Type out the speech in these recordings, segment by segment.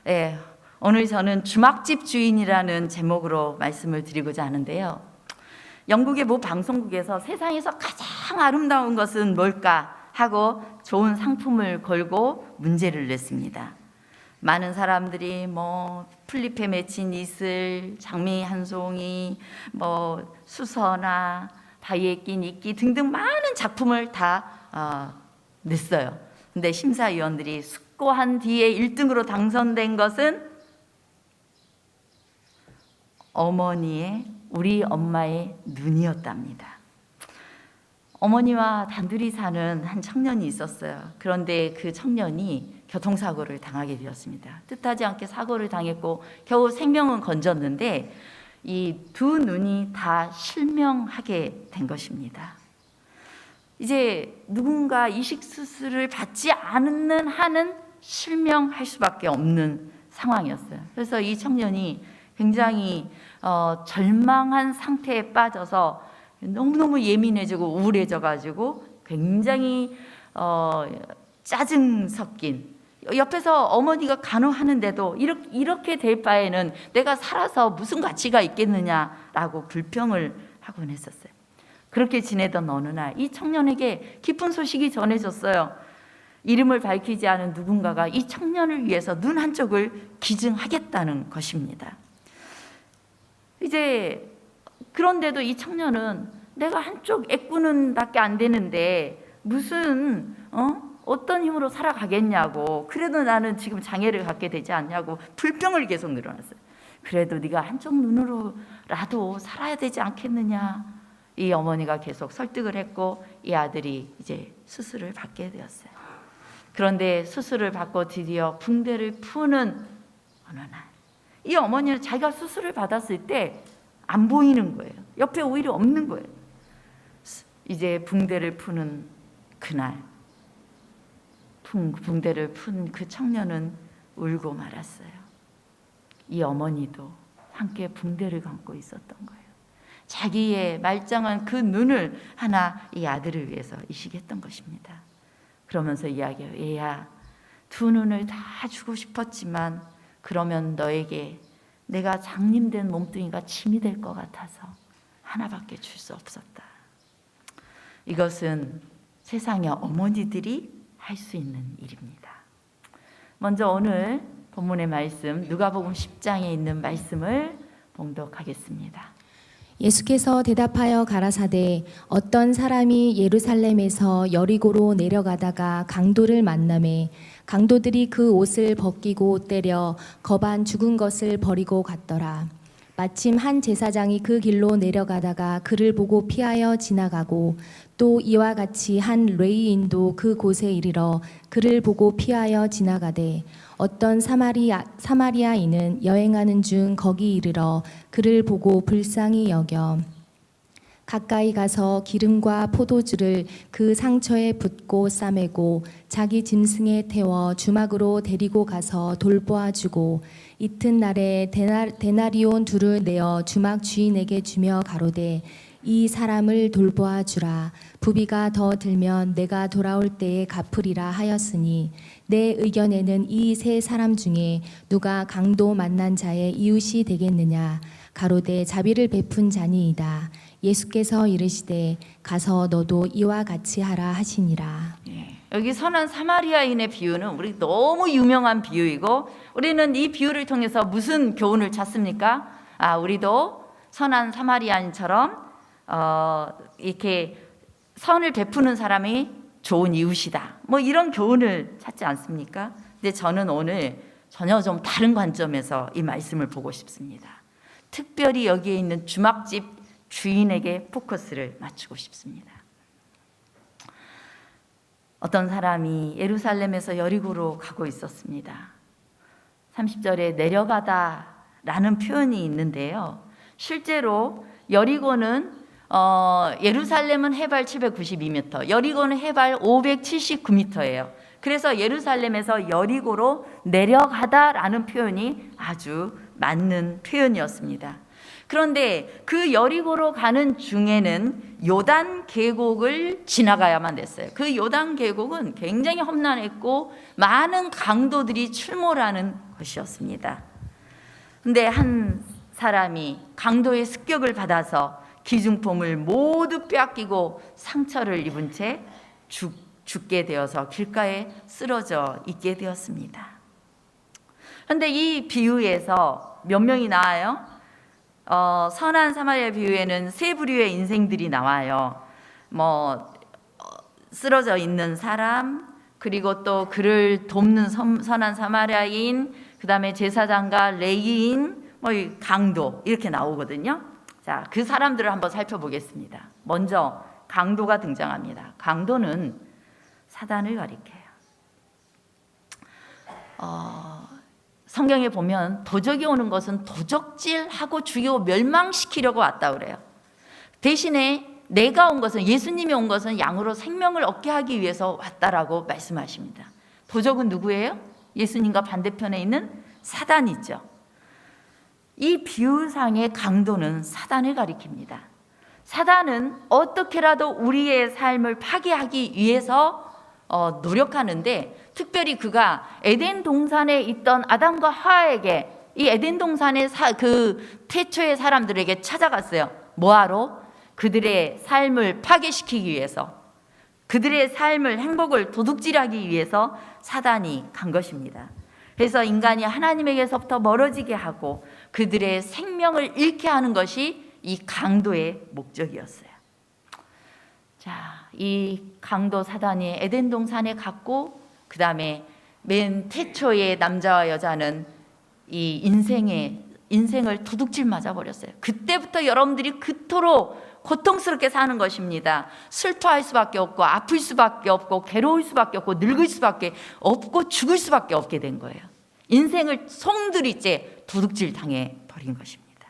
예, 오늘 저는 주막집 주인이라는 제목으로 말씀을 드리고자 하는데요. 영국의 모 방송국에서 세상에서 가장 아름다운 것은 뭘까 하고 좋은 상품을 걸고 문제를 냈습니다. 많은 사람들이 풀잎에 맺힌 이슬, 장미 한 송이, 수서나 바위에 낀 이끼 등등 많은 작품을 다 냈어요. 근데 심사위원들이 숙고한 뒤에 1등으로 당선된 것은 우리 엄마의 눈이었답니다. 어머니와 단둘이 사는 한 청년이 있었어요. 그런데 그 청년이 교통사고를 당하게 되었습니다. 뜻하지 않게 사고를 당했고 겨우 생명은 건졌는데 이 두 눈이 다 실명하게 된 것입니다. 이제 누군가 이식 수술을 받지 않는 한은 실명할 수밖에 없는 상황이었어요. 그래서 이 청년이 굉장히 절망한 상태에 빠져서 너무너무 예민해지고 우울해져가지고 굉장히 짜증 섞인, 옆에서 어머니가 간호하는데도 이렇게 될 바에는 내가 살아서 무슨 가치가 있겠느냐라고 불평을 하곤 했었어요. 그렇게 지내던 어느 날 이 청년에게 기쁜 소식이 전해졌어요. 이름을 밝히지 않은 누군가가 이 청년을 위해서 눈 한쪽을 기증하겠다는 것입니다. 이제 그런데도 이 청년은 내가 한쪽 애꾸는 밖에 안 되는데 무슨 어떤 힘으로 살아가겠냐고, 그래도 나는 지금 장애를 갖게 되지 않냐고 불평을 계속 늘어났어요. 그래도 네가 한쪽 눈으로라도 살아야 되지 않겠느냐. 이 어머니가 계속 설득을 했고 이 아들이 이제 수술을 받게 되었어요. 그런데 수술을 받고 드디어 붕대를 푸는 어느 날, 이 어머니는 자기가 수술을 받았을 때 안 보이는 거예요. 옆에 오히려 없는 거예요. 이제 붕대를 푸는 그날, 붕대를 푼 그 청년은 울고 말았어요. 이 어머니도 함께 붕대를 감고 있었던 거예요. 자기의 말짱한 그 눈을 하나 이 아들을 위해서 이식했던 것입니다. 그러면서 이야기해요. 얘야, 두 눈을 다 주고 싶었지만 그러면 너에게 내가 장님된 몸뚱이가 짐이 될 것 같아서 하나밖에 줄 수 없었다. 이것은 세상의 어머니들이 할 수 있는 일입니다. 먼저 오늘 본문의 말씀, 누가복음 10장에 있는 말씀을 봉독하겠습니다. 예수께서 대답하여 가라사대 어떤 사람이 예루살렘에서 여리고로 내려가다가 강도를 만나매 강도들이 그 옷을 벗기고 때려 거반 죽은 것을 버리고 갔더라. 마침 한 제사장이 그 길로 내려가다가 그를 보고 피하여 지나가고 또 이와 같이 한 레위인도 그 곳에 이르러 그를 보고 피하여 지나가되 어떤 사마리아인은 여행하는 중 거기 이르러 그를 보고 불쌍히 여겨 가까이 가서 기름과 포도주를 그 상처에 붓고 싸매고 자기 짐승에 태워 주막으로 데리고 가서 돌보아 주고 이튿날에 데나리온 둘을 내어 주막 주인에게 주며 가로되 이 사람을 돌보아 주라. 부비가 더 들면 내가 돌아올 때에 갚으리라 하였으니 내 의견에는 이 세 사람 중에 누가 강도 만난 자의 이웃이 되겠느냐. 가로되 자비를 베푼 자니이다. 예수께서 이르시되 가서 너도 이와 같이 하라 하시니라. 여기 선한 사마리아인의 비유는 우리 너무 유명한 비유이고 우리는 이 비유를 통해서 무슨 교훈을 찾습니까? 우리도 선한 사마리아인처럼 이렇게 선을 베푸는 사람이 좋은 이웃이다. 이런 교훈을 찾지 않습니까? 근데 저는 오늘 전혀 좀 다른 관점에서 이 말씀을 보고 싶습니다. 특별히 여기에 있는 주막집 주인에게 포커스를 맞추고 싶습니다. 어떤 사람이 예루살렘에서 여리고로 가고 있었습니다. 30절에 내려가다라는 표현이 있는데요. 실제로 여리고는 예루살렘은 해발 792m, 여리고는 해발 579m예요. 그래서 예루살렘에서 여리고로 내려가다라는 표현이 아주 맞는 표현이었습니다. 그런데 그 여리고로 가는 중에는 요단 계곡을 지나가야만 됐어요. 그 요단 계곡은 굉장히 험난했고 많은 강도들이 출몰하는 곳이었습니다. 근데 한 사람이 강도의 습격을 받아서 기중품을 모두 빼앗기고 상처를 입은 채 죽게 되어서 길가에 쓰러져 있게 되었습니다. 그런데 이 비유에서 몇 명이 나와요? 선한 사마리아 비유에는 세 부류의 인생들이 나와요. 쓰러져 있는 사람, 그리고 또 그를 돕는 선한 사마리아인, 그 다음에 제사장과 레위인, 강도 이렇게 나오거든요. 자, 그 사람들을 한번 살펴보겠습니다. 먼저 강도가 등장합니다. 강도는 사단을 가리켜요. 성경에 보면 도적이 오는 것은 도적질하고 죽이고 멸망시키려고 왔다 그래요. 대신에 내가 온 것은, 예수님이 온 것은 양으로 생명을 얻게 하기 위해서 왔다라고 말씀하십니다. 도적은 누구예요? 예수님과 반대편에 있는 사단이죠. 이 비유상의 강도는 사단을 가리킵니다. 사단은 어떻게라도 우리의 삶을 파괴하기 위해서 노력하는데, 특별히 그가 에덴 동산에 있던 아담과 하와에게, 이 에덴 동산의 그 태초의 사람들에게 찾아갔어요. 뭐하러? 그들의 삶을 파괴시키기 위해서, 그들의 삶을, 행복을 도둑질하기 위해서 사단이 간 것입니다. 그래서 인간이 하나님에게서부터 멀어지게 하고 그들의 생명을 잃게 하는 것이 이 강도의 목적이었어요. 자, 이 강도 사단이 에덴 동산에 갔고, 그 다음에 맨 태초의 남자와 여자는 이 인생을 도둑질 맞아 버렸어요. 그때부터 여러분들이 그토록 고통스럽게 사는 것입니다. 슬퍼할 수밖에 없고, 아플 수밖에 없고, 괴로울 수밖에 없고, 늙을 수밖에 없고, 죽을 수밖에 없게 된 거예요. 인생을 송두리째 도둑질 당해 버린 것입니다.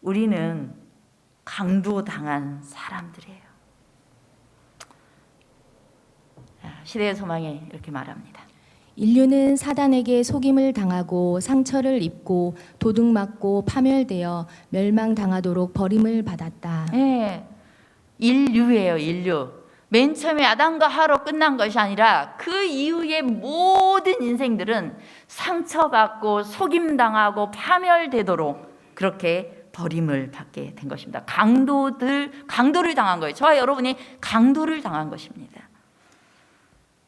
우리는 강도당한 사람들이에요. 시대의 소망에 이렇게 말합니다. 인류는 사단에게 속임을 당하고 상처를 입고 도둑맞고 파멸되어 멸망당하도록 버림을 받았다. 네, 인류예요, 인류. 맨 처음에 아담과 하와로 끝난 것이 아니라 그 이후의 모든 인생들은 상처받고 속임당하고 파멸되도록 그렇게 버림을 받게 된 것입니다. 강도를 당한 거예요. 저와 여러분이 강도를 당한 것입니다.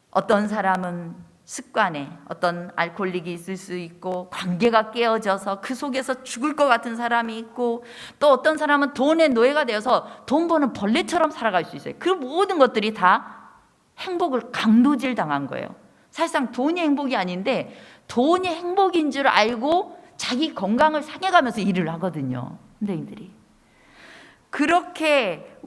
어떤 사람은 습관에 어떤 알코올릭이 있을 수 있고, 관계가 깨어져서 그 속에서 죽을 것 같은 사람이 있고, 또 어떤 사람은 돈의 노예가 되어서 돈 버는 벌레처럼 살아갈 수 있어요. 그 모든 것들이 다 행복을 강도질 당한 거예요. 사실상 돈이 행복이 아닌데 돈이 행복인 줄 알고 자기 건강을 상해가면서 일을 하거든요, 선생님들이. 그렇게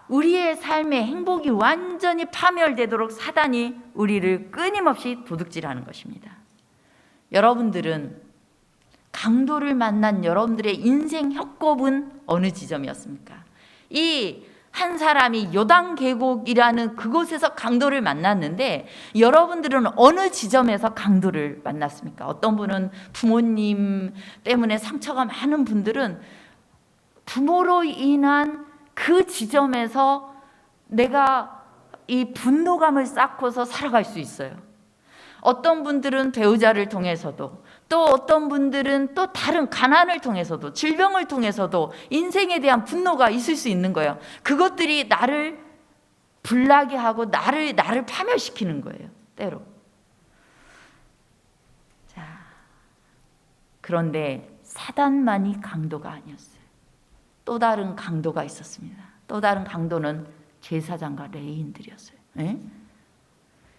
우리의 삶의 행복이 완전히 파멸되도록 사단이 우리를 끊임없이 도둑질하는 것입니다. 여러분들은 강도를 만난 여러분들의 인생 협곡은 어느 지점이었습니까? 이 한 사람이 요단 계곡이라는 그곳에서 강도를 만났는데, 여러분들은 어느 지점에서 강도를 만났습니까? 어떤 분은 부모님 때문에 상처가 많은 분들은 부모로 인한 그 지점에서 내가 이 분노감을 쌓고서 살아갈 수 있어요. 어떤 분들은 배우자를 통해서도, 또 어떤 분들은 또 다른 가난을 통해서도, 질병을 통해서도 인생에 대한 분노가 있을 수 있는 거예요. 그것들이 나를 불나게 하고 나를 파멸시키는 거예요, 때로. 자, 그런데 사단만이 강도가 아니었어요. 또 다른 강도가 있었습니다. 또 다른 강도는 제사장과 레위인들이었어요. 네?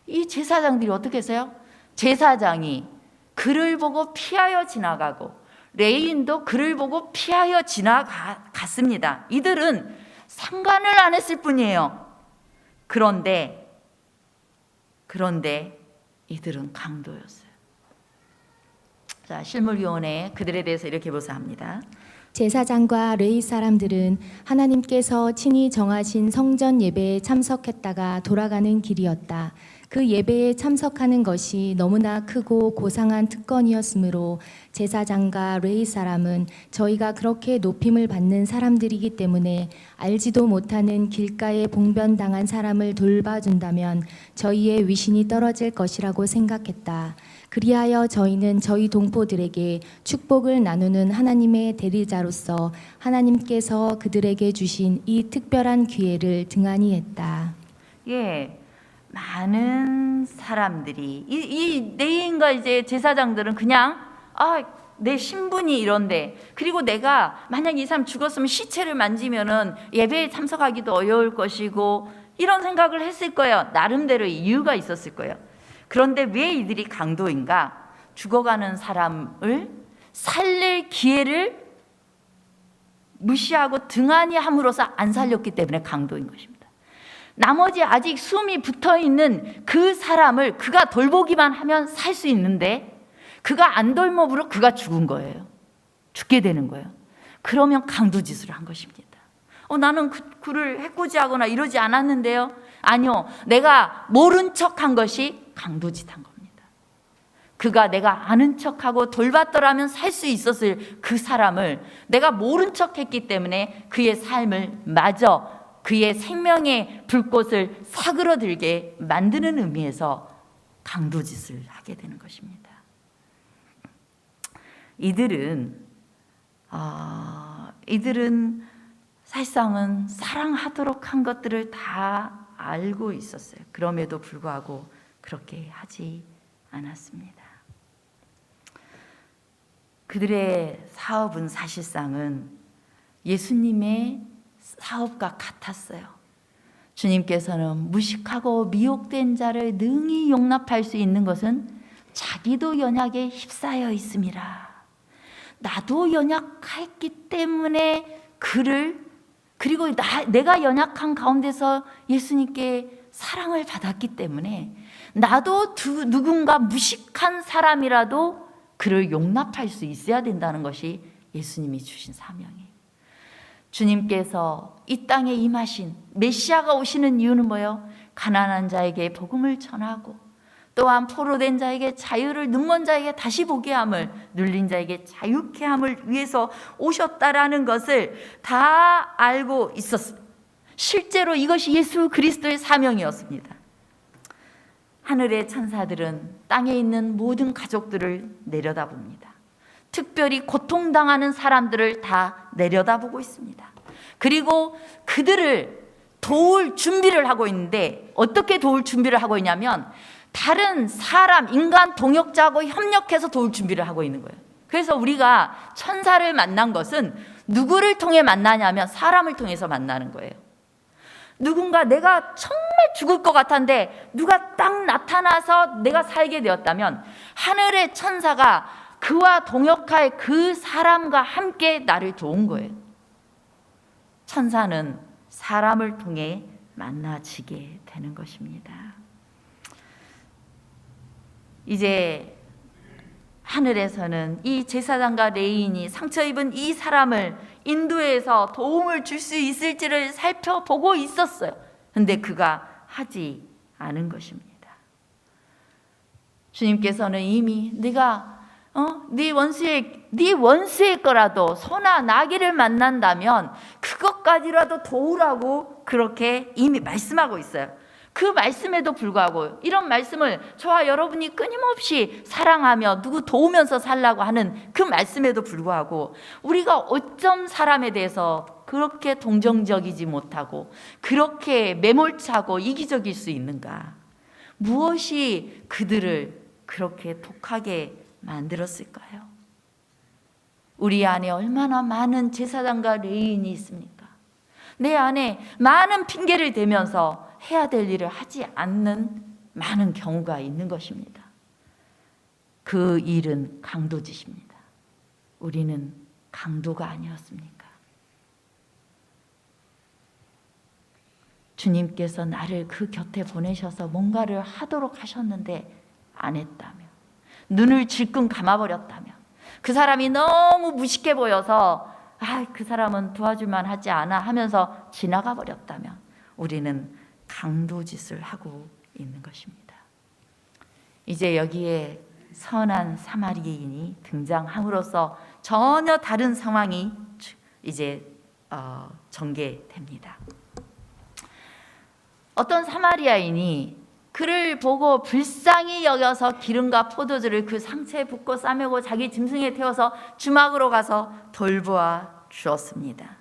이 제사장들이 어떻게 했어요? 제사장이 그를 보고 피하여 지나가고, 레위인도 그를 보고 피하여 지나갔습니다. 이들은 상관을 안 했을 뿐이에요. 그런데 이들은 강도였어요. 자, 실물교훈에 그들에 대해서 이렇게 묘사합니다. 제사장과 레위 사람들은 하나님께서 친히 정하신 성전 예배에 참석했다가 돌아가는 길이었다. 그 예배에 참석하는 것이 너무나 크고 고상한 특권이었으므로 제사장과 레위 사람은 저희가 그렇게 높임을 받는 사람들이기 때문에 알지도 못하는 길가에 봉변당한 사람을 돌봐준다면 저희의 위신이 떨어질 것이라고 생각했다. 그리하여 저희는 저희 동포들에게 축복을 나누는 하나님의 대리자로서 하나님께서 그들에게 주신 이 특별한 기회를 등한히 했다. 예, 많은 사람들이 이 레위인과 이제 제사장들은 그냥 내 신분이 이런데, 그리고 내가 만약 이 사람 죽었으면 시체를 만지면은 예배에 참석하기도 어려울 것이고 이런 생각을 했을 거예요. 나름대로 이유가 있었을 거예요. 그런데 왜 이들이 강도인가? 죽어가는 사람을 살릴 기회를 무시하고 등한히 함으로써 안 살렸기 때문에 강도인 것입니다. 나머지 아직 숨이 붙어있는 그 사람을 그가 돌보기만 하면 살 수 있는데 그가 안 돌봄으로 그가 죽은 거예요. 죽게 되는 거예요. 그러면 강도짓을 한 것입니다. 나는 그를 해코지하거나 이러지 않았는데요. 아니요, 내가 모른 척한 것이 강도짓 한 겁니다. 그가 내가 아는 척하고 돌봤더라면 살 수 있었을 그 사람을 내가 모른 척했기 때문에 그의 삶을 마저 그의 생명의 불꽃을 사그러들게 만드는 의미에서 강도짓을 하게 되는 것입니다. 이들은 사실상은 사랑하도록 한 것들을 다 알고 있었어요. 그럼에도 불구하고 그렇게 하지 않았습니다. 그들의 사업은 사실상은 예수님의 사업과 같았어요. 주님께서는 무식하고 미혹된 자를 능히 용납할 수 있는 것은 자기도 연약에 휩싸여 있음이라. 나도 연약했기 때문에 그리고 내가 연약한 가운데서 예수님께 사랑을 받았기 때문에 나도 누군가 무식한 사람이라도 그를 용납할 수 있어야 된다는 것이 예수님이 주신 사명이에요. 주님께서 이 땅에 임하신 메시아가 오시는 이유는 뭐예요? 가난한 자에게 복음을 전하고 또한 포로된 자에게 자유를, 눈먼 자에게 다시 보게 함을, 눌린 자에게 자유케 함을 위해서 오셨다라는 것을 다 알고 있었어요. 실제로 이것이 예수 그리스도의 사명이었습니다. 하늘의 천사들은 땅에 있는 모든 가족들을 내려다봅니다. 특별히 고통당하는 사람들을 다 내려다보고 있습니다. 그리고 그들을 도울 준비를 하고 있는데, 어떻게 도울 준비를 하고 있냐면 다른 사람, 인간 동역자하고 협력해서 도울 준비를 하고 있는 거예요. 그래서 우리가 천사를 만난 것은 누구를 통해 만나냐면 사람을 통해서 만나는 거예요. 누군가 내가 정말 죽을 것 같았는데 누가 딱 나타나서 내가 살게 되었다면 하늘의 천사가 그와 동역할 그 사람과 함께 나를 도운 거예요. 천사는 사람을 통해 만나지게 되는 것입니다. 이제 하늘에서는 이 제사장과 레위인이 상처 입은 이 사람을 인도해서 도움을 줄 수 있을지를 살펴보고 있었어요. 근데 그가 하지 않은 것입니다. 주님께서는 이미 네가 네 원수의 거라도 소나 나귀를 만난다면 그것까지라도 도우라고 그렇게 이미 말씀하고 있어요. 그 말씀에도 불구하고 이런 말씀을 저와 여러분이 끊임없이 사랑하며 누구 도우면서 살라고 하는 그 말씀에도 불구하고 우리가 어쩜 사람에 대해서 그렇게 동정적이지 못하고 그렇게 매몰차고 이기적일 수 있는가? 무엇이 그들을 그렇게 독하게 만들었을까요? 우리 안에 얼마나 많은 제사장과 레위인이 있습니까? 내 안에 많은 핑계를 대면서 해야 될 일을 하지 않는 많은 경우가 있는 것입니다. 그 일은 강도짓입니다. 우리는 강도가 아니었습니까? 주님께서 나를 그 곁에 보내셔서 뭔가를 하도록 하셨는데 안 했다며, 눈을 질끈 감아버렸다며, 그 사람이 너무 무식해 보여서 그 사람은 도와줄만 하지 않아 하면서 지나가 버렸다면 우리는 강도짓을 하고 있는 것입니다. 이제 여기에 선한 사마리아인이 등장함으로써 전혀 다른 상황이 이제 전개됩니다. 어떤 사마리아인이 그를 보고 불쌍히 여겨서 기름과 포도주를 그 상처에 붓고 싸매고 자기 짐승에 태워서 주막으로 가서 돌보아 주었습니다.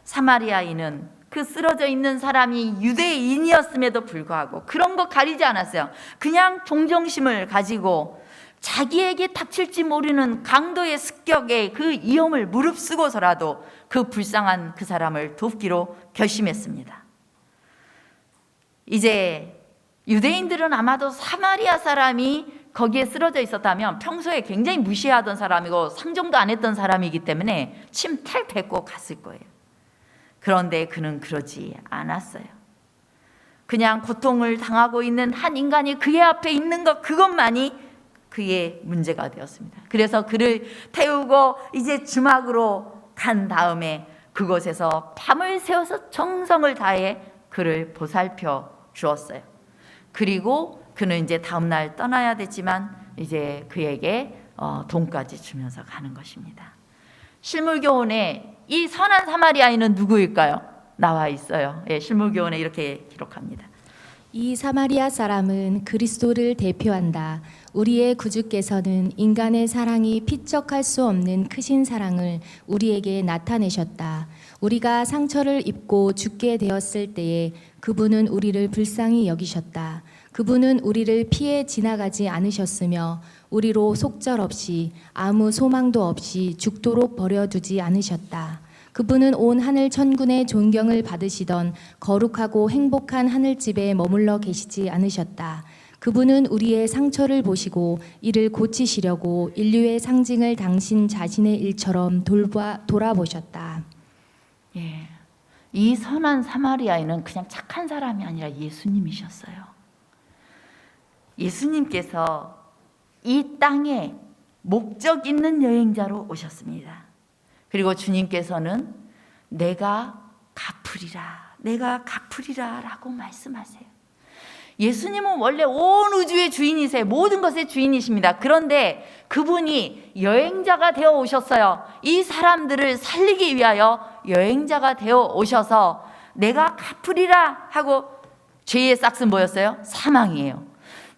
사마리아인은 그 쓰러져 있는 사람이 유대인이었음에도 불구하고 그런 거 가리지 않았어요. 그냥 동정심을 가지고 자기에게 닥칠지 모르는 강도의 습격에 그 위험을 무릅쓰고서라도 그 불쌍한 그 사람을 돕기로 결심했습니다. 이제 유대인들은 아마도 사마리아 사람이 거기에 쓰러져 있었다면 평소에 굉장히 무시하던 사람이고 상종도 안 했던 사람이기 때문에 침탈 뱉고 갔을 거예요. 그런데 그는 그러지 않았어요. 그냥 고통을 당하고 있는 한 인간이 그의 앞에 있는 것 그것만이 그의 문제가 되었습니다. 그래서 그를 태우고 이제 주막으로 간 다음에 그곳에서 밤을 새워서 정성을 다해 그를 보살펴 주었어요. 그리고 그는 이제 다음날 떠나야 됐지만 이제 그에게 돈까지 주면서 가는 것입니다. 실물교훈에 이 선한 사마리아인은 누구일까요? 나와 있어요. 예, 실물교훈에 이렇게 기록합니다. 이 사마리아 사람은 그리스도를 대표한다. 우리의 구주께서는 인간의 사랑이 피척할 수 없는 크신 사랑을 우리에게 나타내셨다. 우리가 상처를 입고 죽게 되었을 때에 그분은 우리를 불쌍히 여기셨다. 그분은 우리를 피해 지나가지 않으셨으며 우리로 속절없이 아무 소망도 없이 죽도록 버려두지 않으셨다. 그분은 온 하늘 천군의 존경을 받으시던 거룩하고 행복한 하늘집에 머물러 계시지 않으셨다. 그분은 우리의 상처를 보시고 이를 고치시려고 인류의 상징을 당신 자신의 일처럼 돌아보셨다. 예, 이 선한 사마리아인은 그냥 착한 사람이 아니라 예수님이셨어요. 예수님께서 이 땅에 목적 있는 여행자로 오셨습니다. 그리고 주님께서는 내가 갚으리라 라고 말씀하세요. 예수님은 원래 온 우주의 주인이세요. 모든 것의 주인이십니다. 그런데 그분이 여행자가 되어 오셨어요. 이 사람들을 살리기 위하여 여행자가 되어 오셔서 내가 갚으리라 하고 죄의 싹은 뭐였어요? 사망이에요.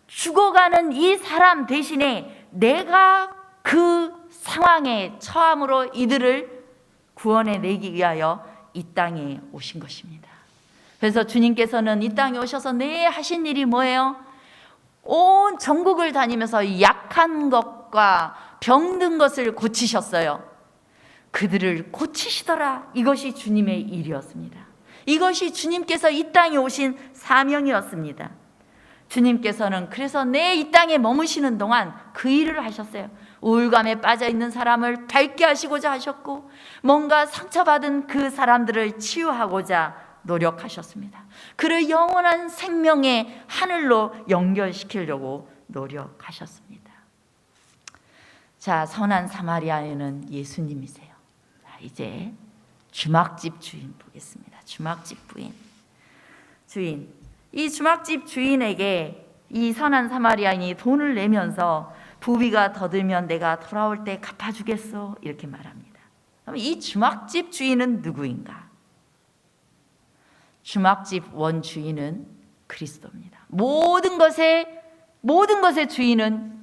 죽어가는 이 사람 대신에 내가 그 상황에 처함으로 이들을 구원해 내기 위하여 이 땅에 오신 것입니다. 그래서 주님께서는 이 땅에 오셔서 하신 일이 뭐예요? 온 전국을 다니면서 약한 것과 병든 것을 고치셨어요. 그들을 고치시더라. 이것이 주님의 일이었습니다. 이것이 주님께서 이 땅에 오신 사명이었습니다. 주님께서는 그래서 이 땅에 머무시는 동안 그 일을 하셨어요. 우울감에 빠져 있는 사람을 밝게 하시고자 하셨고 뭔가 상처받은 그 사람들을 치유하고자 노력하셨습니다. 그를 영원한 생명의 하늘로 연결시키려고 노력하셨습니다. 자, 선한 사마리아인은 예수님이세요. 자, 이제 주막집 주인 보겠습니다. 주막집 주인. 이 주막집 주인에게 이 선한 사마리아인이 돈을 내면서 부비가 더 들면 내가 돌아올 때 갚아주겠소 이렇게 말합니다. 그럼 이 주막집 주인은 누구인가? 주막집 원주인은 그리스도입니다. 모든 것의 주인은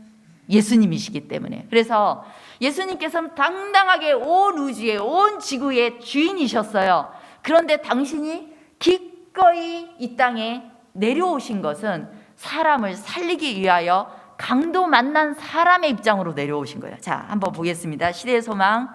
예수님이시기 때문에. 그래서 예수님께서는 당당하게 온 우주의 온 지구의 주인이셨어요. 그런데 당신이 기꺼이 이 땅에 내려오신 것은 사람을 살리기 위하여 강도 만난 사람의 입장으로 내려오신 거예요. 자, 한번 보겠습니다. 시대의 소망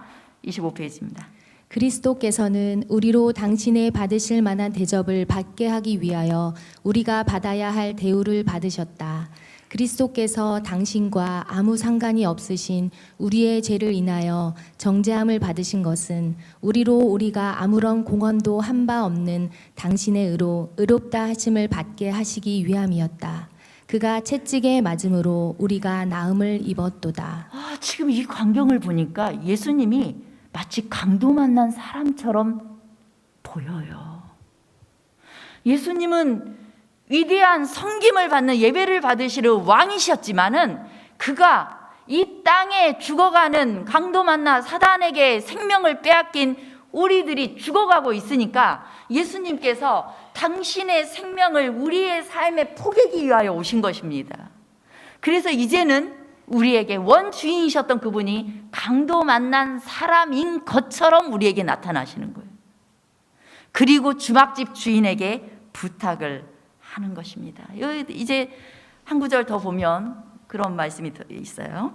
25페이지입니다. 그리스도께서는 우리로 당신의 받으실 만한 대접을 받게 하기 위하여 우리가 받아야 할 대우를 받으셨다. 그리스도께서 당신과 아무 상관이 없으신 우리의 죄를 인하여 정죄함을 받으신 것은 우리가 아무런 공헌도 한 바 없는 당신의 의로 의롭다 하심을 받게 하시기 위함이었다. 그가 채찍에 맞음으로 우리가 나음을 입었도다. 지금 이 광경을 보니까 예수님이 마치 강도 만난 사람처럼 보여요. 예수님은 위대한 섬김을 받는 예배를 받으시는 왕이셨지만은 그가 이 땅에 죽어가는 강도 만나 사단에게 생명을 빼앗긴 우리들이 죽어가고 있으니까 예수님께서 당신의 생명을 우리의 삶에 포개기 위하여 오신 것입니다. 그래서 이제는 우리에게 원주인이셨던 그분이 강도 만난 사람인 것처럼 우리에게 나타나시는 거예요. 그리고 주막집 주인에게 부탁을 하는 것입니다. 이제 한 구절 더 보면 그런 말씀이 있어요.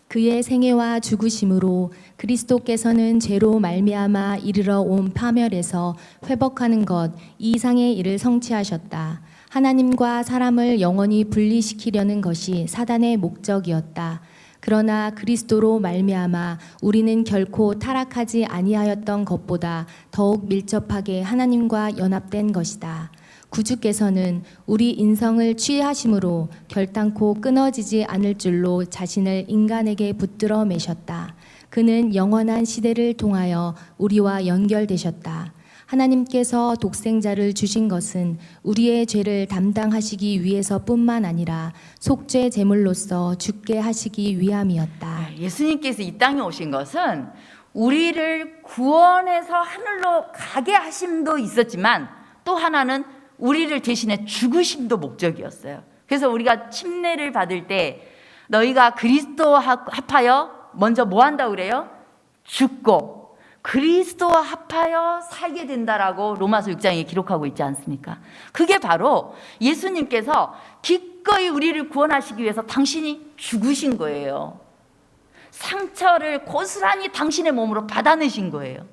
그의 생애와 죽으심으로 그리스도께서는 죄로 말미암아 이르러 온 파멸에서 회복하는 것 이상의 일을 성취하셨다. 하나님과 사람을 영원히 분리시키려는 것이 사단의 목적이었다. 그러나 그리스도로 말미암아 우리는 결코 타락하지 아니하였던 것보다 더욱 밀접하게 하나님과 연합된 것이다. 구주께서는 우리 인성을 취하심으로 결단코 끊어지지 않을 줄로 자신을 인간에게 붙들어 매셨다. 그는 영원한 시대를 통하여 우리와 연결되셨다. 하나님께서 독생자를 주신 것은 우리의 죄를 담당하시기 위해서뿐만 아니라 속죄 제물로서 죽게 하시기 위함이었다. 예수님께서 이 땅에 오신 것은 우리를 구원해서 하늘로 가게 하심도 있었지만 또 하나는 우리를 대신해 죽으심도 목적이었어요. 그래서 우리가 침례를 받을 때 너희가 그리스도와 합하여 먼저 뭐 한다고 그래요? 죽고 그리스도와 합하여 살게 된다라고 로마서 6장에 기록하고 있지 않습니까? 그게 바로 예수님께서 기꺼이 우리를 구원하시기 위해서 당신이 죽으신 거예요. 상처를 고스란히 당신의 몸으로 받아내신 거예요.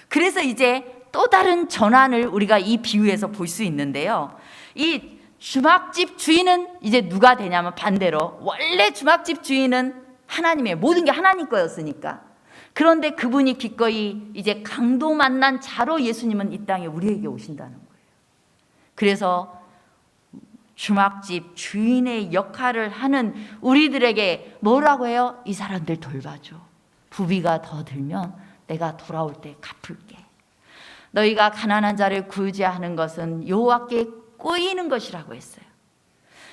그래서 이제 또 다른 전환을 우리가 이 비유에서 볼 수 있는데요. 이 주막집 주인은 이제 누가 되냐면 반대로 원래 주막집 주인은 하나님의 모든 게 하나님 거였으니까. 그런데 그분이 기꺼이 이제 강도 만난 자로 예수님은 이 땅에 우리에게 오신다는 거예요. 그래서 주막집 주인의 역할을 하는 우리들에게 뭐라고 해요? 이 사람들 돌봐줘. 부비가 더 들면 내가 돌아올 때 갚을게. 너희가 가난한 자를 구제하는 것은 여호와께 꼬이는 것이라고 했어요.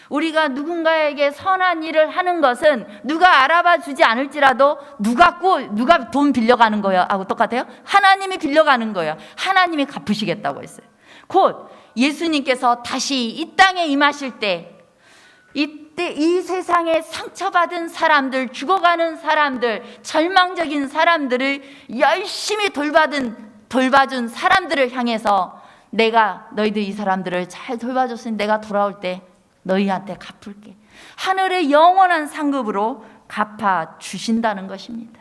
우리가 누군가에게 선한 일을 하는 것은 누가 알아봐 주지 않을지라도 누가 돈 빌려가는 거야 하고 똑같아요. 하나님이 빌려가는 거예요. 하나님이 갚으시겠다고 했어요. 곧 예수님께서 다시 이 땅에 임하실 때 이때 이 세상에 상처받은 사람들, 죽어가는 사람들, 절망적인 사람들을 열심히 돌봐준 사람들을 향해서 내가 너희들 이 사람들을 잘 돌봐줬으니 내가 돌아올 때 너희한테 갚을게. 하늘의 영원한 상급으로 갚아주신다는 것입니다.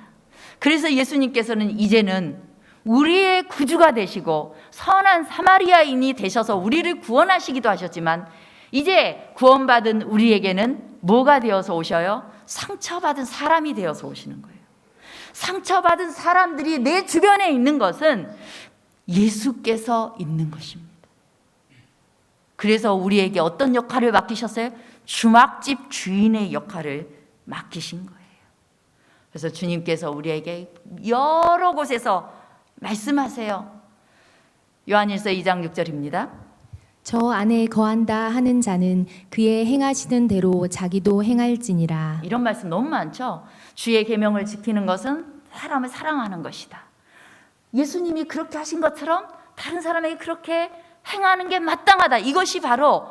그래서 예수님께서는 이제는 우리의 구주가 되시고 선한 사마리아인이 되셔서 우리를 구원하시기도 하셨지만 이제 구원받은 우리에게는 뭐가 되어서 오셔요? 상처받은 사람이 되어서 오시는 거예요. 상처받은 사람들이 내 주변에 있는 것은 예수께서 있는 것입니다. 그래서 우리에게 어떤 역할을 맡기셨어요? 주막집 주인의 역할을 맡기신 거예요. 그래서 주님께서 우리에게 여러 곳에서 말씀하세요. 요한일서 2장 6절입니다. 저 안에 거한다 하는 자는 그의 행하시는 대로 자기도 행할지니라. 이런 말씀 너무 많죠. 주의 계명을 지키는 것은 사람을 사랑하는 것이다. 예수님이 그렇게 하신 것처럼 다른 사람에게 그렇게 행하는 게 마땅하다. 이것이 바로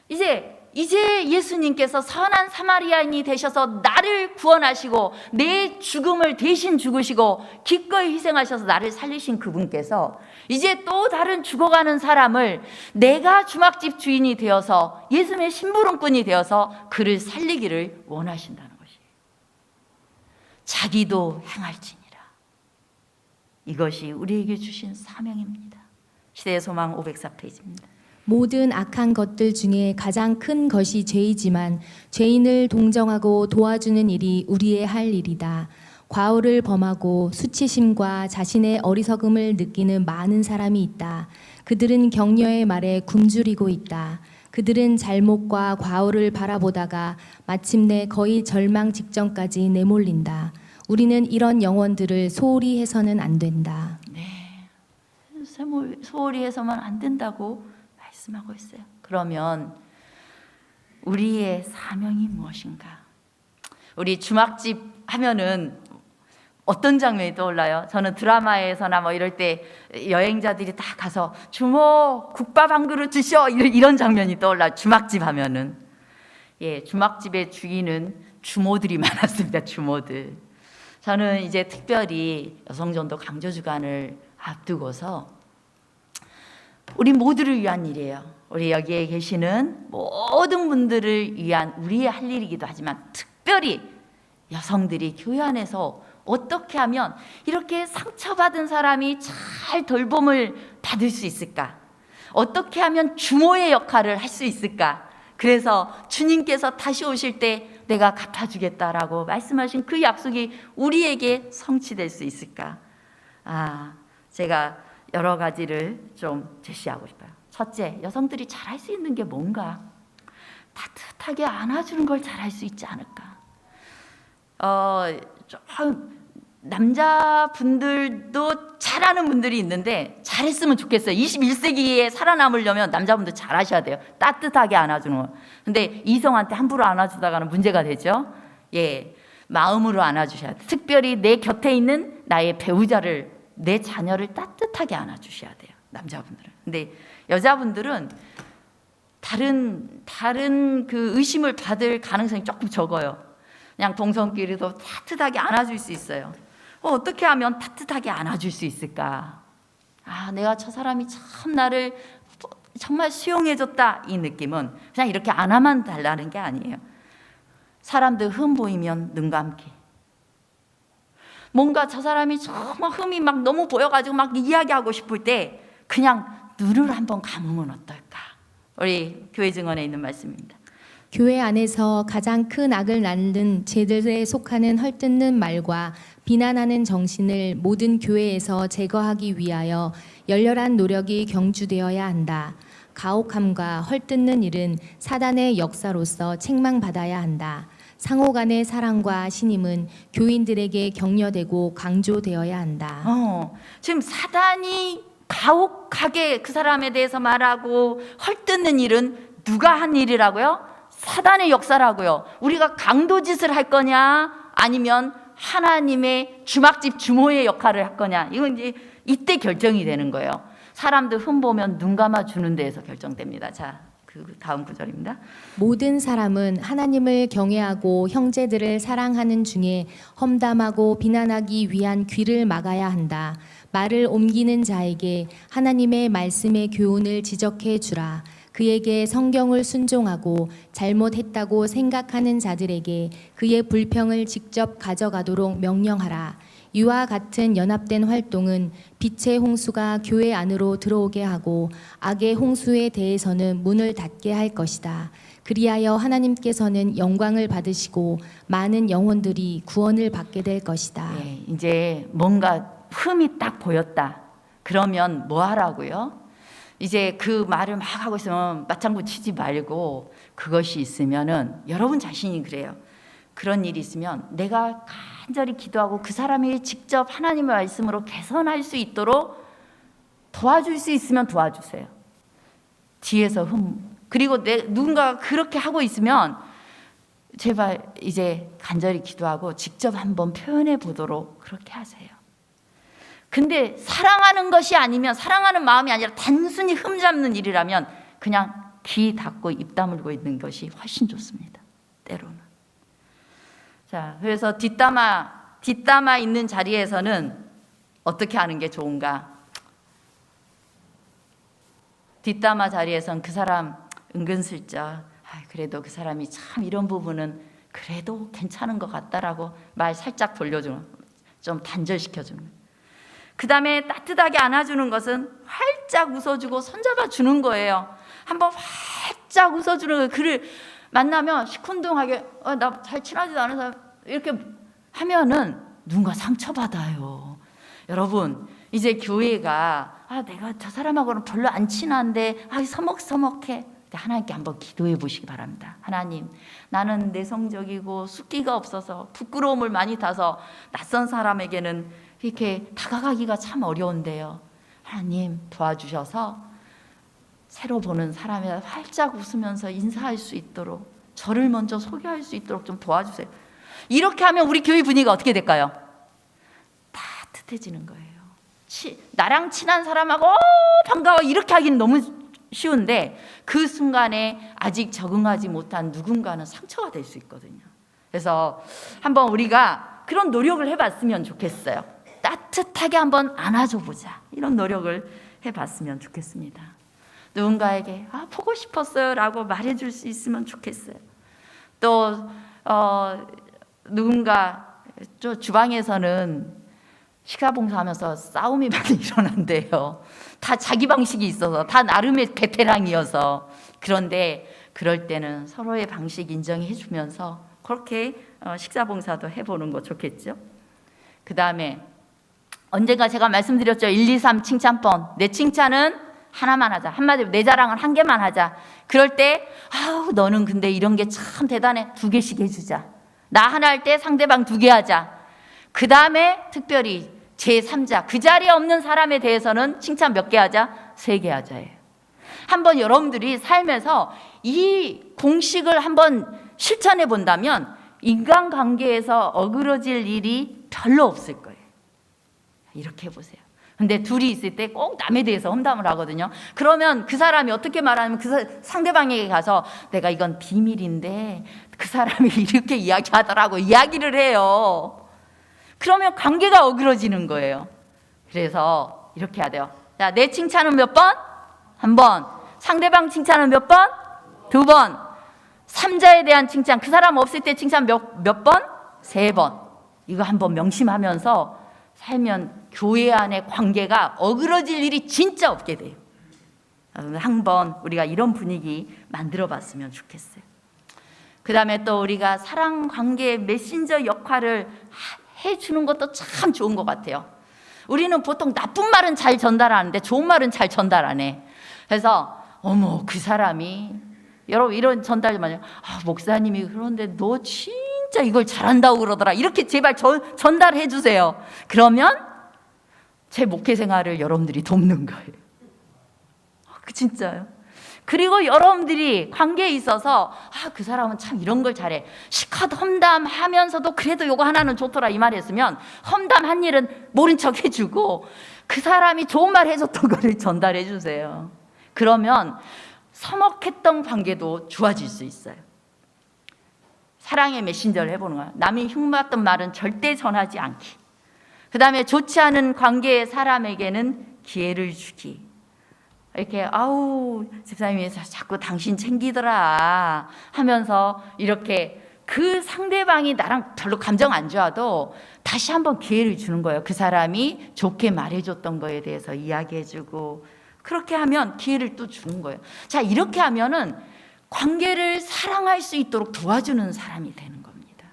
이제 예수님께서 선한 사마리아인이 되셔서 나를 구원하시고 내 죽음을 대신 죽으시고 기꺼이 희생하셔서 나를 살리신 그분께서 이제 또 다른 죽어가는 사람을 내가 주막집 주인이 되어서 예수님의 심부름꾼이 되어서 그를 살리기를 원하신다는 것이에요. 자기도 행할지니라. 이것이 우리에게 주신 사명입니다. 시대의 소망 504페이지입니다. 모든 악한 것들 중에 가장 큰 것이 죄이지만 죄인을 동정하고 도와주는 일이 우리의 할 일이다. 과오를 범하고 수치심과 자신의 어리석음을 느끼는 많은 사람이 있다. 그들은 격려의 말에 굶주리고 있다. 그들은 잘못과 과오를 바라보다가 마침내 거의 절망 직전까지 내몰린다. 우리는 이런 영혼들을 소홀히 해서는 안 된다. 네, 소홀히 해서만 안 된다고 말씀하고 있어요. 그러면 우리의 사명이 무엇인가? 우리 주막집 하면은 어떤 장면이 떠올라요? 저는 드라마에서나 뭐 이럴 때 여행자들이 다 가서 주모 국밥 한 그릇 주시오 이런 장면이 떠올라요. 주막집 하면은. 예, 주막집의 주인은 주모들이 많았습니다. 주모들. 저는 이제 특별히 여성전도 강조주간을 앞두고서 우리 모두를 위한 일이에요. 우리 여기에 계시는 모든 분들을 위한 우리의 할 일이기도 하지만 특별히 여성들이 교회 안에서 어떻게 하면 이렇게 상처받은 사람이 잘 돌봄을 받을 수 있을까? 어떻게 하면 주모의 역할을 할 수 있을까? 그래서 주님께서 다시 오실 때 내가 갚아주겠다라고 말씀하신 그 약속이 우리에게 성취될 수 있을까? 제가 여러 가지를 좀 제시하고 싶어요. 첫째, 여성들이 잘할 수 있는 게 뭔가? 따뜻하게 안아주는 걸 잘할 수 있지 않을까? 남자분들도 잘하는 분들이 있는데 잘했으면 좋겠어요. 21세기에 살아남으려면 남자분들 잘하셔야 돼요. 따뜻하게 안아주는 거. 근데 이성한테 함부로 안아주다가는 문제가 되죠. 예, 마음으로 안아주셔야 돼요. 특별히 내 곁에 있는 나의 배우자를, 내 자녀를 따뜻하게 안아주셔야 돼요. 남자분들은. 근데 여자분들은 다른 그 의심을 받을 가능성이 조금 적어요. 그냥 동성끼리도 따뜻하게 안아줄 수 있어요. 어떻게 하면 따뜻하게 안아줄 수 있을까? 내가 저 사람이 참 나를 정말 수용해줬다. 이 느낌은 그냥 이렇게 안아만 달라는 게 아니에요. 사람들 흠 보이면 눈 감기. 뭔가 저 사람이 정말 흠이 막 너무 보여가지고 막 이야기하고 싶을 때 그냥 눈을 한번 감으면 어떨까? 우리 교회 증언에 있는 말씀입니다. 교회 안에서 가장 큰 악을 낳는 죄들에 속하는 헐뜯는 말과 비난하는 정신을 모든 교회에서 제거하기 위하여 열렬한 노력이 경주되어야 한다. 가혹함과 헐뜯는 일은 사단의 역사로서 책망받아야 한다. 상호 간의 사랑과 신임은 교인들에게 격려되고 강조되어야 한다. 지금 사단이 가혹하게 그 사람에 대해서 말하고 헐뜯는 일은 누가 한 일이라고요? 사단의 역사라고요. 우리가 강도짓을 할 거냐 아니면 하나님의 주막집 주모의 역할을 할 거냐, 이건 이제 이때 결정이 되는 거예요. 사람들 흠 보면 눈 감아 주는 데에서 결정됩니다. 자, 그 다음 구절입니다. 모든 사람은 하나님을 경외하고 형제들을 사랑하는 중에 험담하고 비난하기 위한 귀를 막아야 한다. 말을 옮기는 자에게 하나님의 말씀의 교훈을 지적해 주라. 그에게 성경을 순종하고 잘못했다고 생각하는 자들에게 그의 불평을 직접 가져가도록 명령하라. 이와 같은 연합된 활동은 빛의 홍수가 교회 안으로 들어오게 하고 악의 홍수에 대해서는 문을 닫게 할 것이다. 그리하여 하나님께서는 영광을 받으시고 많은 영혼들이 구원을 받게 될 것이다. 네, 이제 뭔가 흠이 딱 보였다. 그러면 뭐 하라고요? 이제 그 말을 막 하고 있으면 맞장구 치지 말고, 그것이 있으면은 여러분 자신이 그래요. 그런 일이 있으면 내가 간절히 기도하고 그 사람이 직접 하나님의 말씀으로 개선할 수 있도록 도와줄 수 있으면 도와주세요. 뒤에서 그리고 누군가가 그렇게 하고 있으면 제발 이제 간절히 기도하고 직접 한번 표현해 보도록 그렇게 하세요. 근데 사랑하는 것이 아니면, 사랑하는 마음이 아니라 단순히 흠잡는 일이라면 그냥 귀 닫고 입 다물고 있는 것이 훨씬 좋습니다. 때로는. 자, 그래서 뒷담화 있는 자리에서는 어떻게 하는 게 좋은가? 뒷담화 자리에서는 그 사람 은근슬쩍 그래도 그 사람이 참 이런 부분은 그래도 괜찮은 것 같다라고 말 살짝 돌려주는, 좀 단절시켜주는. 그 다음에 따뜻하게 안아주는 것은 활짝 웃어주고 손잡아 주는 거예요. 한번 활짝 웃어주는 거예요. 그를 만나면 시큰둥하게 나 잘 친하지도 않아서 이렇게 하면은 누군가 상처받아요. 여러분, 이제 교회가 내가 저 사람하고는 별로 안 친한데 서먹서먹해. 하나님께 한번 기도해 보시기 바랍니다. 하나님, 나는 내성적이고 숫기가 없어서 부끄러움을 많이 타서 낯선 사람에게는 이렇게 다가가기가 참 어려운데요. 하나님 도와주셔서 새로 보는 사람이 활짝 웃으면서 인사할 수 있도록, 저를 먼저 소개할 수 있도록 좀 도와주세요. 이렇게 하면 우리 교회 분위기가 어떻게 될까요? 따뜻해지는 거예요. 나랑 친한 사람하고 반가워 이렇게 하기는 너무 쉬운데 그 순간에 아직 적응하지 못한 누군가는 상처가 될 수 있거든요. 그래서 한번 우리가 그런 노력을 해봤으면 좋겠어요. 따뜻하게 한번 안아줘 보자, 이런 노력을 해봤으면 좋겠습니다. 누군가에게 보고 싶었어요 라고 말해줄 수 있으면 좋겠어요. 또 누군가 주방에서는 식사봉사하면서 싸움이 많이 일어난대요. 다 자기 방식이 있어서, 다 나름의 베테랑이어서. 그런데 그럴 때는 서로의 방식 인정해 주면서 그렇게 식사봉사도 해보는 거 좋겠죠. 그 다음에 언젠가 제가 말씀드렸죠. 1, 2, 3 칭찬번. 내 칭찬은 하나만 하자. 한마디로 내 자랑은 한 개만 하자. 그럴 때 너는 근데 이런 게 참 대단해. 2개씩 해주자. 나 하나 할 때 상대방 2개 하자. 그 다음에 특별히 제3자, 그 자리에 없는 사람에 대해서는 칭찬 몇 개 하자? 3개 하자예요. 한번 여러분들이 살면서 이 공식을 한번 실천해 본다면 인간관계에서 어그러질 일이 별로 없을 거예요. 이렇게 해보세요. 근데 둘이 있을 때 꼭 남에 대해서 험담을 하거든요. 그러면 그 사람이 어떻게 말하면 그 상대방에게 가서 내가 이건 비밀인데 그 사람이 이렇게 이야기하더라고 이야기를 해요. 그러면 관계가 어그러지는 거예요. 그래서 이렇게 해야 돼요. 자, 내 칭찬은 몇 번? 1번. 상대방 칭찬은 몇 번? 2번. 3자에 대한 칭찬, 그 사람 없을 때 칭찬 몇 번? 3번. 이거 한번 명심하면서 살면 교회 안의 관계가 어그러질 일이 진짜 없게 돼요. 한번 우리가 이런 분위기 만들어 봤으면 좋겠어요. 그 다음에 또 우리가 사랑 관계 메신저 역할을 해주는 것도 참 좋은 것 같아요. 우리는 보통 나쁜 말은 잘 전달하는데 좋은 말은 잘 전달 안 해. 그래서 어머 그 사람이, 여러분 이런 전달 좀 하죠. 목사님이 그런데 너 진짜 이걸 잘한다고 그러더라. 이렇게 제발 전달해 주세요. 그러면 제 목회 생활을 여러분들이 돕는 거예요. 진짜요. 그리고 여러분들이 관계에 있어서 그 사람은 참 이런 걸 잘해. 시컷 험담하면서도 그래도 요거 하나는 좋더라 이 말 했으면 험담한 일은 모른 척 해주고 그 사람이 좋은 말 해줬던 거를 전달해 주세요. 그러면 서먹했던 관계도 좋아질 수 있어요. 사랑의 메신저를 해보는 거야. 남이 흉봤던 말은 절대 전하지 않기. 그 다음에 좋지 않은 관계의 사람에게는 기회를 주기. 이렇게 집사님이 자꾸 당신 챙기더라 하면서 이렇게 그 상대방이 나랑 별로 감정 안 좋아도 다시 한번 기회를 주는 거예요. 그 사람이 좋게 말해줬던 거에 대해서 이야기해주고, 그렇게 하면 기회를 또 주는 거예요. 자, 이렇게 하면은 관계를 사랑할 수 있도록 도와주는 사람이 되는 겁니다.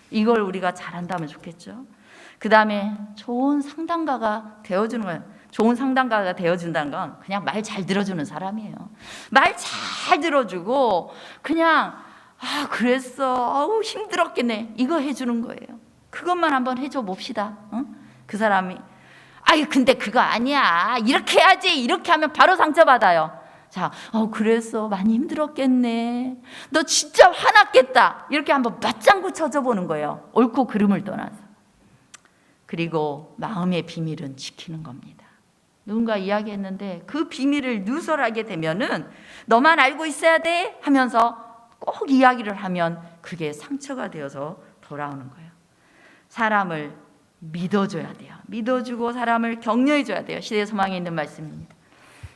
이걸 우리가 잘한다면 좋겠죠. 그 다음에 좋은 상담가가 되어주는 거예요. 좋은 상담가가 되어준다는 건 그냥 말 잘 들어주는 사람이에요. 말 잘 들어주고 그냥 그랬어, 힘들었겠네, 이거 해주는 거예요. 그것만 한번 해줘 봅시다. 그 사람이 근데 그거 아니야, 이렇게 해야지, 이렇게 하면 바로 상처받아요. 자, 그랬어, 많이 힘들었겠네, 너 진짜 화났겠다, 이렇게 한번 맞장구 쳐줘보는 거예요. 옳고 그름을 떠나서. 그리고 마음의 비밀은 지키는 겁니다. 누군가 이야기했는데 그 비밀을 누설하게 되면은 너만 알고 있어야 돼 하면서 꼭 이야기를 하면 그게 상처가 되어서 돌아오는 거예요. 사람을 믿어줘야 돼요. 믿어주고 사람을 격려해줘야 돼요. 시대 소망에 있는 말씀입니다.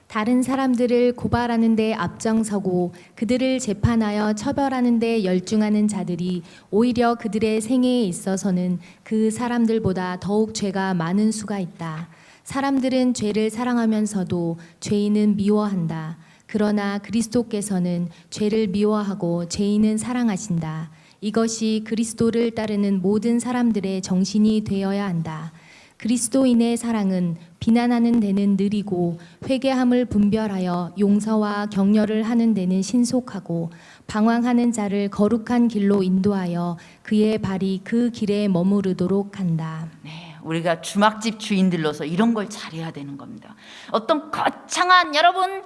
다른 사람들을 고발하는 데 앞장서고 그들을 재판하여 처벌하는 데 열중하는 자들이 오히려 그들의 생애에 있어서는 그 사람들보다 더욱 죄가 많은 수가 있다. 사람들은 죄를 사랑하면서도 죄인은 미워한다. 그러나 그리스도께서는 죄를 미워하고 죄인은 사랑하신다. 이것이 그리스도를 따르는 모든 사람들의 정신이 되어야 한다. 그리스도인의 사랑은 비난하는 데는 느리고 회개함을 분별하여 용서와 격려를 하는 데는 신속하고 방황하는 자를 거룩한 길로 인도하여 그의 발이 그 길에 머무르도록 한다. 네, 우리가 주막집 주인들로서 이런 걸 잘해야 되는 겁니다. 어떤 거창한, 여러분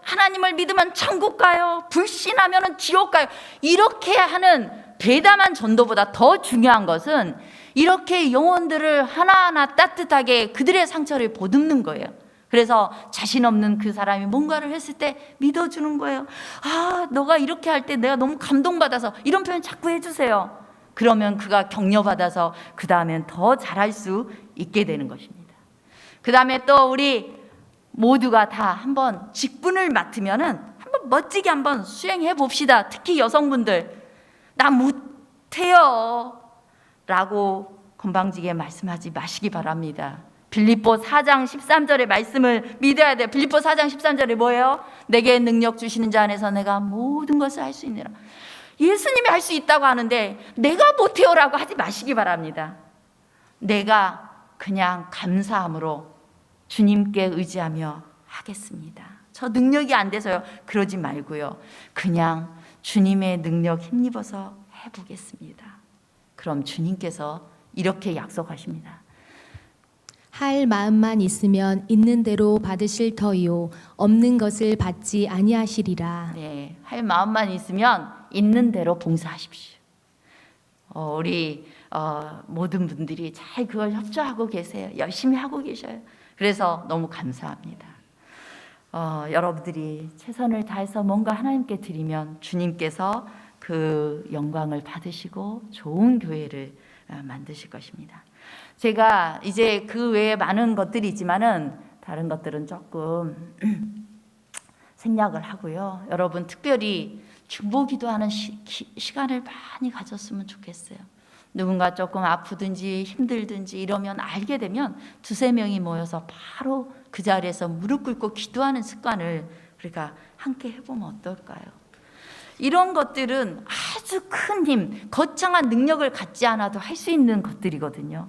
하나님을 믿으면 천국 가요, 불신하면 지옥 가요. 이렇게 하는 배담한 전도보다 더 중요한 것은 이렇게 영혼들을 하나하나 따뜻하게 그들의 상처를 보듬는 거예요. 그래서 자신 없는 그 사람이 뭔가를 했을 때 믿어주는 거예요. 너가 이렇게 할 때 내가 너무 감동받아서, 이런 표현 자꾸 해주세요. 그러면 그가 격려받아서 그 다음엔 더 잘할 수 있게 되는 것입니다. 그 다음에 또 우리 모두가 다 한번 직분을 맡으면은 한번 멋지게 한번 수행해 봅시다. 특히 여성분들, 나 못해요 라고 건방지게 말씀하지 마시기 바랍니다. 빌립보 4장 13절의 말씀을 믿어야 돼요. 빌립보 4장 13절에 뭐예요? 내게 능력 주시는 자 안에서 내가 모든 것을 할 수 있느라. 예수님이 할 수 있다고 하는데 내가 못해요 라고 하지 마시기 바랍니다. 내가 그냥 감사함으로 주님께 의지하며 하겠습니다. 저 능력이 안 돼서요, 그러지 말고요, 그냥 주님의 능력 힘입어서 해보겠습니다. 그럼 주님께서 이렇게 약속하십니다. 할 마음만 있으면 있는 대로 받으실 터이요 없는 것을 받지 아니하시리라. 네, 할 마음만 있으면 있는 대로 봉사하십시오. 우리 모든 분들이 잘 그걸 협조하고 계세요. 열심히 하고 계셔요. 그래서 너무 감사합니다. 여러분들이 최선을 다해서 뭔가 하나님께 드리면 주님께서 그 영광을 받으시고 좋은 교회를 만드실 것입니다. 제가 이제 그 외에 많은 것들이 있지만은 다른 것들은 조금 생략을 하고요. 여러분 특별히 중보기도하는 시간을 많이 가졌으면 좋겠어요. 누군가 조금 아프든지 힘들든지 이러면 알게 되면 2-3명이 모여서 바로 그 자리에서 무릎 꿇고 기도하는 습관을 우리가 함께 해보면 어떨까요? 이런 것들은 아주 큰 힘, 거창한 능력을 갖지 않아도 할 수 있는 것들이거든요.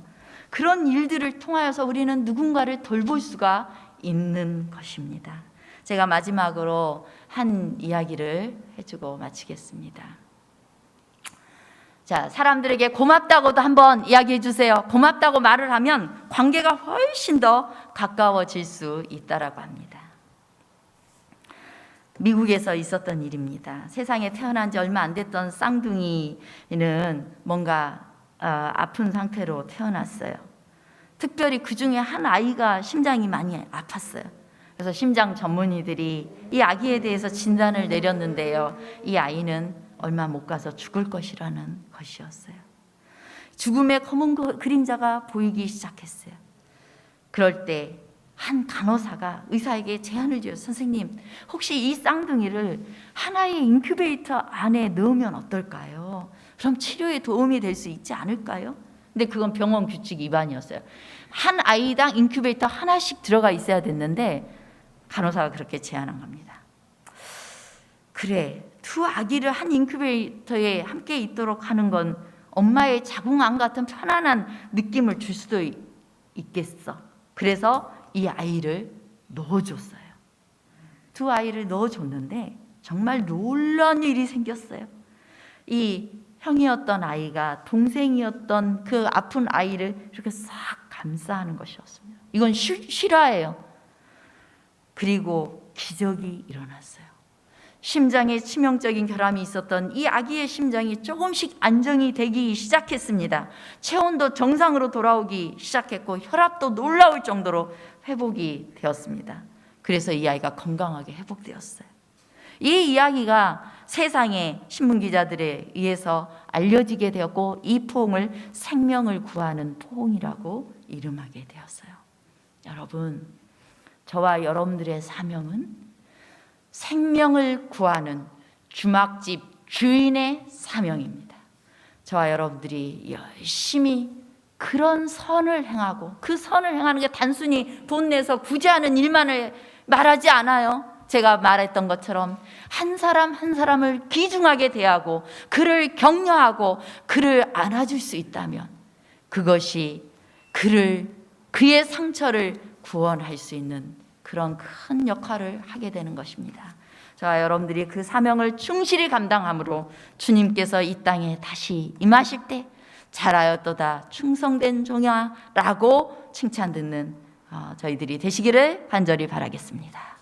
그런 일들을 통하여서 우리는 누군가를 돌볼 수가 있는 것입니다. 제가 마지막으로 한 이야기를 해주고 마치겠습니다. 자, 사람들에게 고맙다고도 한번 이야기해 주세요. 고맙다고 말을 하면 관계가 훨씬 더 가까워질 수 있다라고 합니다. 미국에서 있었던 일입니다. 세상에 태어난 지 얼마 안 됐던 쌍둥이는 뭔가 아픈 상태로 태어났어요. 특별히 그 중에 한 아이가 심장이 많이 아팠어요. 그래서 심장 전문의들이 이 아기에 대해서 진단을 내렸는데요, 이 아이는 얼마 못 가서 죽을 것이라는 것이었어요. 죽음의 검은 그림자가 보이기 시작했어요. 그럴 때 한 간호사가 의사에게 제안을 줘요. 선생님, 혹시 이 쌍둥이를 하나의 인큐베이터 안에 넣으면 어떨까요? 그럼 치료에 도움이 될 수 있지 않을까요? 근데 그건 병원 규칙 위반이었어요. 한 아이당 인큐베이터 하나씩 들어가 있어야 됐는데 간호사가 그렇게 제안한 겁니다. 그래, 2 아기를 한 인큐베이터에 함께 있도록 하는 건 엄마의 자궁암 같은 편안한 느낌을 줄 수도 있겠어. 그래서 이 아이를 넣어줬어요. 2 아이를 넣어줬는데 정말 놀라운 일이 생겼어요. 이 형이었던 아이가 동생이었던 그 아픈 아이를 이렇게 싹 감싸는 것이었습니다. 이건 실화예요. 그리고 기적이 일어났어요. 심장에 치명적인 결함이 있었던 이 아기의 심장이 조금씩 안정이 되기 시작했습니다. 체온도 정상으로 돌아오기 시작했고 혈압도 놀라울 정도로 회복이 되었습니다. 그래서 이 아이가 건강하게 회복되었어요. 이 이야기가 세상의 신문기자들에 의해서 알려지게 되었고 이 포옹을 생명을 구하는 포옹이라고 이름하게 되었어요. 여러분, 저와 여러분들의 사명은 생명을 구하는 주막집 주인의 사명입니다. 저와 여러분들이 열심히 그런 선을 행하고, 그 선을 행하는 게 단순히 돈 내서 구제하는 일만을 말하지 않아요. 제가 말했던 것처럼 한 사람 한 사람을 귀중하게 대하고 그를 격려하고 그를 안아줄 수 있다면 그것이 그의 상처를 구원할 수 있는 그런 큰 역할을 하게 되는 것입니다. 저와 여러분들이 그 사명을 충실히 감당함으로 주님께서 이 땅에 다시 임하실 때 잘하였도다 충성된 종이라고 칭찬 듣는 저희들이 되시기를 간절히 바라겠습니다.